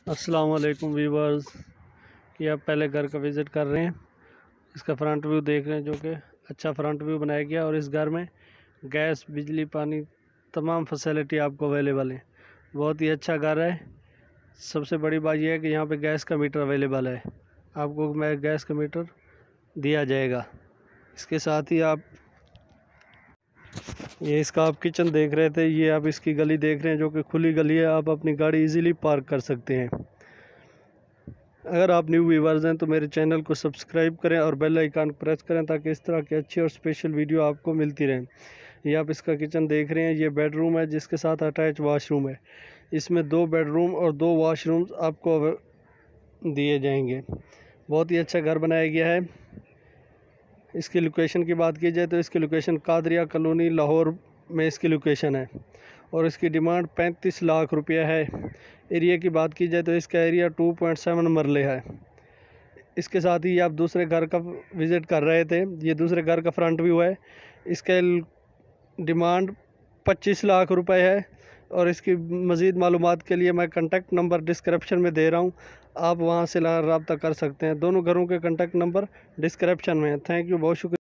अस्सलाम वालेकुम व्यूवर्स। कि आप पहले घर का विज़िट कर रहे हैं, इसका फ्रंट व्यू देख रहे हैं, जो कि अच्छा फ्रंट व्यू बनाया गया। और इस घर में गैस, बिजली, पानी तमाम फैसिलिटी आपको अवेलेबल है। बहुत ही अच्छा घर है। सबसे बड़ी बात यह है कि यहाँ पे गैस का मीटर अवेलेबल है। आपको मैं गैस का मीटर दिया जाएगा। इसके साथ ही आप ये इसका आप किचन देख रहे थे, ये आप इसकी गली देख रहे हैं, जो कि खुली गली है। आप अपनी गाड़ी इजीली पार्क कर सकते हैं। अगर आप न्यू व्यूअर्स हैं तो मेरे चैनल को सब्सक्राइब करें और बेल आइकन प्रेस करें, ताकि इस तरह की अच्छी और स्पेशल वीडियो आपको मिलती रहें। ये आप इसका किचन देख रहे हैं, ये बेडरूम है जिसके साथ अटैच वॉशरूम है। इसमें 2 बेडरूम और 2 वॉशरूम्स आपको दिए जाएंगे। बहुत ही अच्छा घर बनाया गया है। इसकी लोकेशन की बात की जाए तो इसकी लोकेशन कादरिया कॉलोनी लाहौर में इसकी लोकेशन है, और इसकी डिमांड 35 लाख रुपया है। एरिया की बात की जाए तो इसका एरिया 2.7 मरले है। इसके साथ ही आप दूसरे घर का विज़िट कर रहे थे, ये दूसरे घर का फ्रंट व्यू है। इसका डिमांड 25 लाख रुपए है, और इसकी मज़ीद मालूमात के लिए मैं कॉन्टैक्ट नंबर डिस्क्रिप्शन में दे रहा हूँ, आप वहाँ से रब्ता कर सकते हैं। दोनों घरों के कॉन्टैक्ट नंबर डिस्क्रिप्शन में है। थैंक यू, बहुत शुक्रिया।